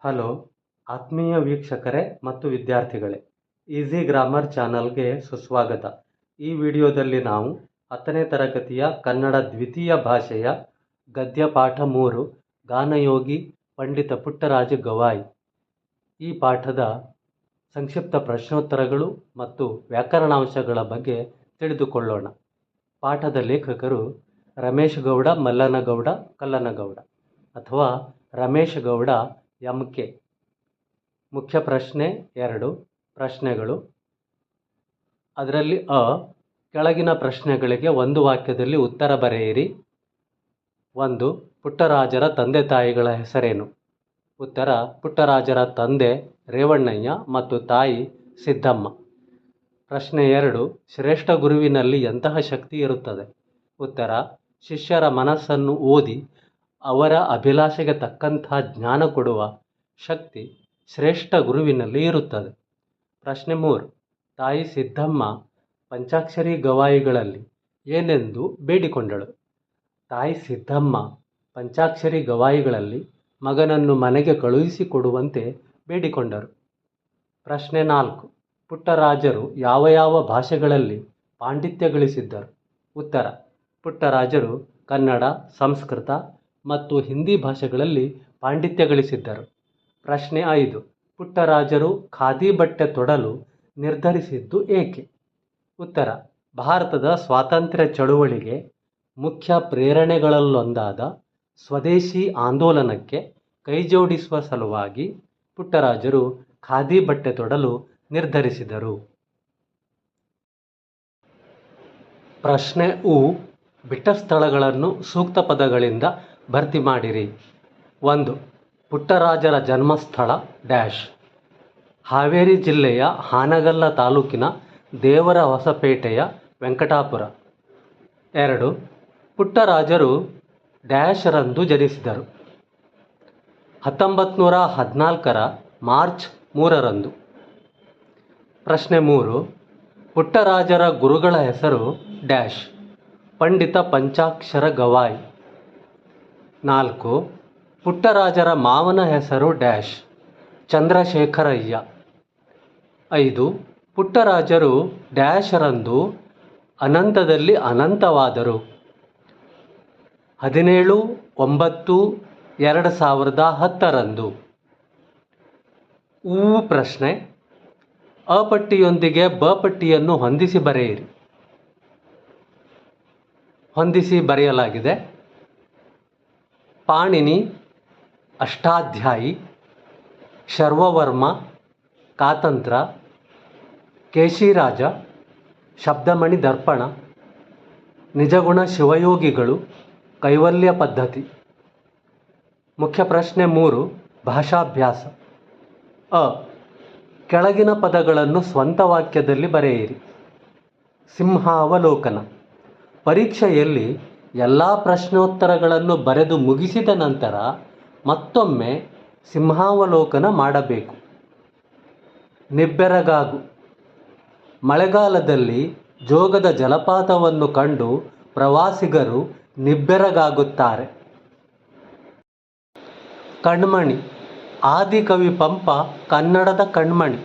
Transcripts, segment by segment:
Hello ಆತ್ಮೀಯ ವೀಕ್ಷಕರೇ ಮತ್ತು ವಿದ್ಯಾರ್ಥಿಗಳೇ, ಈಸಿ ಗ್ರಾಮರ್ ಚಾನಲ್ಗೆ ಸುಸ್ವಾಗತ. ಈ ವಿಡಿಯೋದಲ್ಲಿ ನಾವು 10ನೇ ತರಗತಿಯ ಕನ್ನಡ ದ್ವಿತೀಯ ಭಾಷೆಯ ಗದ್ಯ ಪಾಠ 3 ಗಾನಯೋಗಿ ಪಂಡಿತ ಪುಟ್ಟರಾಜ ಗವಾಯಿ ಈ ಪಾಠದ ಸಂಕ್ಷಿಪ್ತ ಪ್ರಶ್ನೋತ್ತರಗಳು ಮತ್ತು ವ್ಯಾಕರಣಾಂಶಗಳ ಬಗ್ಗೆ ತಿಳಿದುಕೊಳ್ಳೋಣ. ಪಾಠದ ಲೇಖಕರು ರಮೇಶ್ ಗೌಡ ಮಲ್ಲನಗೌಡ ಕಲ್ಲನಗೌಡ ಅಥವಾ ರಮೇಶ್ ಗೌಡ ಎಂಕೆ. ಮುಖ್ಯ ಪ್ರಶ್ನೆ 2 ಪ್ರಶ್ನೆಗಳು. ಅದರಲ್ಲಿ ಕೆಳಗಿನ ಪ್ರಶ್ನೆಗಳಿಗೆ ಒಂದು ವಾಕ್ಯದಲ್ಲಿ ಉತ್ತರ ಬರೆಯಿರಿ. 1. ಪುಟ್ಟರಾಜರ ತಂದೆ ತಾಯಿಗಳ ಹೆಸರೇನು? ಉತ್ತರ: ಪುಟ್ಟರಾಜರ ತಂದೆ ರೇವಣ್ಣಯ್ಯ ಮತ್ತು ತಾಯಿ ಸಿದ್ದಮ್ಮ. ಪ್ರಶ್ನೆ 2. ಶ್ರೇಷ್ಠ ಗುರುವಿನಲ್ಲಿ ಎಂತಹ ಶಕ್ತಿ ಇರುತ್ತದೆ? ಉತ್ತರ: ಶಿಷ್ಯರ ಮನಸ್ಸನ್ನು ಓದಿ ಅವರ ಅಭಿಲಾಷೆಗೆ ತಕ್ಕಂಥ ಜ್ಞಾನ ಕೊಡುವ ಶಕ್ತಿ ಶ್ರೇಷ್ಠ ಗುರುವಿನಲ್ಲಿ ಇರುತ್ತದೆ. ಪ್ರಶ್ನೆ 3. ತಾಯಿ ಸಿದ್ದಮ್ಮ ಪಂಚಾಕ್ಷರಿ ಗವಾಯಿಗಳಲ್ಲಿ ಏನೆಂದು ಬೇಡಿಕೊಂಡಳು? ತಾಯಿ ಸಿದ್ದಮ್ಮ ಪಂಚಾಕ್ಷರಿ ಗವಾಯಿಗಳಲ್ಲಿ ಮಗನನ್ನು ಮನೆಗೆ ಕಳುಹಿಸಿಕೊಡುವಂತೆ ಬೇಡಿಕೊಂಡರು. ಪ್ರಶ್ನೆ 4. ಪುಟ್ಟರಾಜರು ಯಾವ ಯಾವ ಭಾಷೆಗಳಲ್ಲಿ ಪಾಂಡಿತ್ಯ ಗಳಿಸಿದ್ದರು? ಉತ್ತರ: ಪುಟ್ಟರಾಜರು ಕನ್ನಡ, ಸಂಸ್ಕೃತ ಮತ್ತು ಹಿಂದಿ ಭಾಷೆಗಳಲ್ಲಿ ಪಾಂಡಿತ್ಯ ಗಳಿಸಿದ್ದರು. ಪ್ರಶ್ನೆ 5. ಪುಟ್ಟರಾಜರು ಖಾದಿ ಬಟ್ಟೆ ತೊಡಲು ನಿರ್ಧರಿಸಿದ್ದು ಏಕೆ? ಉತ್ತರ: ಭಾರತದ ಸ್ವಾತಂತ್ರ್ಯ ಚಳುವಳಿಗೆ ಮುಖ್ಯ ಪ್ರೇರಣೆಗಳಲ್ಲೊಂದಾದ ಸ್ವದೇಶಿ ಆಂದೋಲನಕ್ಕೆ ಕೈಜೋಡಿಸುವ ಸಲುವಾಗಿ ಪುಟ್ಟರಾಜರು ಖಾದಿ ಬಟ್ಟೆ ತೊಡಲು ನಿರ್ಧರಿಸಿದರು. ಪ್ರಶ್ನೆ ಬಿಟ್ಟ ಸ್ಥಳಗಳನ್ನು ಸೂಕ್ತ ಪದಗಳಿಂದ ಭರ್ತಿ ಮಾಡಿರಿ. 1. ಪುಟ್ಟರಾಜರ ಜನ್ಮಸ್ಥಳ ಡ್ಯಾಶ್. ಹಾವೇರಿ ಜಿಲ್ಲೆಯ ಹಾನಗಲ್ಲ ತಾಲೂಕಿನ ದೇವರ ಹೊಸಪೇಟೆಯ ವೆಂಕಟಾಪುರ. 2. ಪುಟ್ಟರಾಜರು ಡ್ಯಾಶ್ ರಂದು ಜನಿಸಿದರು? 1914 ಮಾರ್ಚ್ 3ರಂದು. ಪ್ರಶ್ನೆ 3. ಪುಟ್ಟರಾಜರ ಗುರುಗಳ ಹೆಸರು ಡ್ಯಾಶ್. ಪಂಡಿತ ಪಂಚಾಕ್ಷರ ಗವಾಯಿ. 4. ಪುಟ್ಟರಾಜರ ಮಾವನ ಹೆಸರು ಡ್ಯಾಶ್. ಚಂದ್ರಶೇಖರಯ್ಯ. 5. ಪುಟ್ಟರಾಜರು ಡ್ಯಾಶ್ ರಂದು ಅನಂತದಲ್ಲಿ ಅನಂತವಾದರು? 17/9/2010ರಂದು. ಪ್ರಶ್ನೆ. ಅ ಪಟ್ಟಿಯೊಂದಿಗೆ ಬ ಪಟ್ಟಿಯನ್ನು ಹೊಂದಿಸಿ ಬರೆಯಿರಿ. ಹೊಂದಿಸಿ ಬರೆಯಲಾಗಿದೆ. ಪಾಣಿನಿ ಅಷ್ಟಾಧ್ಯಾಯಿ, ಶರ್ವವರ್ಮ ಕಾತಂತ್ರ, ಕೇಶಿರಾಜ, ಶಬ್ದಮಣಿ ದರ್ಪಣ, ನಿಜಗುಣ ಶಿವಯೋಗಿಗಳು, ಕೈವಲ್ಯ ಪದ್ಧತಿ. ಮುಖ್ಯ ಪ್ರಶ್ನೆ 3 ಭಾಷಾಭ್ಯಾಸ. ಕೆಳಗಿನ ಪದಗಳನ್ನು ಸ್ವಂತ ವಾಕ್ಯದಲ್ಲಿ ಬರೆಯಿರಿ. ಸಿಂಹಾವಲೋಕನ. ಪರೀಕ್ಷೆಯಲ್ಲಿ ಎಲ್ಲ ಪ್ರಶ್ನೋತ್ತರಗಳನ್ನು ಬರೆದು ಮುಗಿಸಿದ ನಂತರ ಮತ್ತೊಮ್ಮೆ ಸಿಂಹಾವಲೋಕನ ಮಾಡಬೇಕು. ನಿಬ್ಬೆರಗಾಗು. ಮಳೆಗಾಲದಲ್ಲಿ ಜೋಗದ ಜಲಪಾತವನ್ನು ಕಂಡು ಪ್ರವಾಸಿಗರು ನಿಬ್ಬೆರಗಾಗುತ್ತಾರೆ. ಕಣ್ಮಣಿ. ಆದಿಕವಿ ಪಂಪ ಕನ್ನಡದ ಕಣ್ಮಣಿ.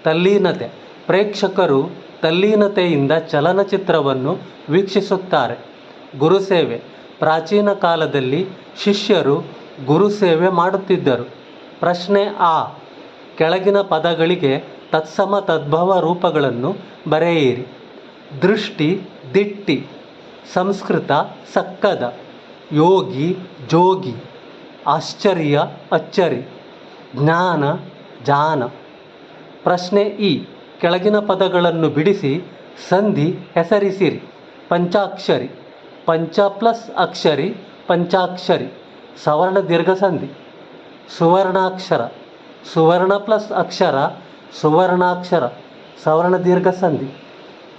ತಲ್ಲೀನತೆ. ಪ್ರೇಕ್ಷಕರು ತಲ್ಲೀನತೆಯಿಂದ ಚಲನಚಿತ್ರವನ್ನು ವೀಕ್ಷಿಸುತ್ತಾರೆ. ಗುರುಸೇವೆ. ಪ್ರಾಚೀನ ಕಾಲದಲ್ಲಿ ಶಿಷ್ಯರು ಗುರುಸೇವೆ ಮಾಡುತ್ತಿದ್ದರು. ಪ್ರಶ್ನೆ ಕೆಳಗಿನ ಪದಗಳಿಗೆ ತತ್ಸಮ ತದ್ಭವ ರೂಪಗಳನ್ನು ಬರೆಯಿರಿ. ದೃಷ್ಟಿ ದಿಟ್ಟಿ. ಸಂಸ್ಕೃತ ಸಕ್ಕದ. ಯೋಗಿ ಜೋಗಿ. ಆಶ್ಚರ್ಯ ಅಚ್ಚರಿ. ಜ್ಞಾನ ಜಾನ. ಪ್ರಶ್ನೆ ಕೆಳಗಿನ ಪದಗಳನ್ನು ಬಿಡಿಸಿ ಸಂಧಿ ಹೆಸರಿಸಿರಿ. ಪಂಚಾಕ್ಷರಿ. ಪಂಚ ಪ್ಲಸ್ ಅಕ್ಷರಿ ಪಂಚಾಕ್ಷರಿ. ಸವರ್ಣ ದೀರ್ಘ ಸಂಧಿ. ಸುವರ್ಣಾಕ್ಷರ. ಸುವರ್ಣ ಪ್ಲಸ್ ಅಕ್ಷರ ಸುವರ್ಣಾಕ್ಷರ. ಸವರ್ಣ ದೀರ್ಘ ಸಂಧಿ.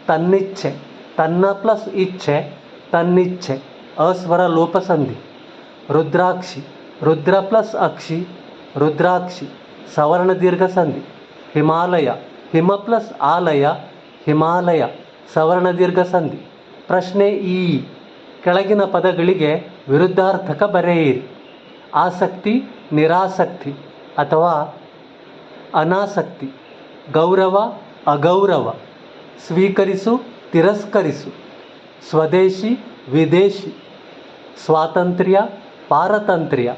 ತನ್ನಿಚ್ಛೆ. ತನ್ನ ಪ್ಲಸ್ ಇಚ್ಛೆ ತನ್ನಿಚ್ಛೆ. ಅಸ್ವರ ಲೋಪ ಸಂಧಿ. ರುದ್ರಾಕ್ಷಿ. ರುದ್ರ ಪ್ಲಸ್ ಅಕ್ಷಿ ರುದ್ರಾಕ್ಷಿ. ಸವರ್ಣ ದೀರ್ಘ ಸಂಧಿ. ಹಿಮಾಲಯ. ಹಿಮ ಪ್ಲಸ್ ಆಲಯ ಹಿಮಾಲಯ. ಸವರ್ಣ ದೀರ್ಘ ಸಂಧಿ. ಪ್ರಶ್ನೆ ಕೆಳಗಿನ ಪದಗಳಿಗೆ ವಿರುದ್ಧಾರ್ಥಕ ಬರೆಯಿರಿ. ಆಸಕ್ತಿ ನಿರಾಸಕ್ತಿ. ಅಥವಾ ಅನಾಸಕ್ತಿ, ಗೌರವ ಅಗೌರವ, ಸ್ವೀಕರಿಸು ತಿರಸ್ಕರಿಸು, ಸ್ವದೇಶಿ ವಿದೇಶಿ, ಸ್ವಾತಂತ್ರ್ಯ ಪಾರತಂತ್ರ್ಯ.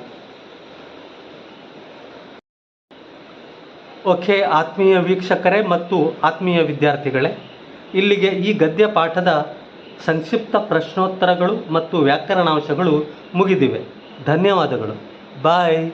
ಓಕೆ ಆತ್ಮೀಯ ವೀಕ್ಷಕರೇ ಮತ್ತು ಆತ್ಮೀಯ ವಿದ್ಯಾರ್ಥಿಗಳೇ, ಇಲ್ಲಿಗೆ ಈ ಗದ್ಯ ಪಾಠದ ಸಂಕ್ಷಿಪ್ತ ಪ್ರಶ್ನೋತ್ತರಗಳು ಮತ್ತು ವ್ಯಾಕರಣಾಂಶಗಳು ಮುಗಿದಿವೆ. ಧನ್ಯವಾದಗಳು. ಬಾಯ್.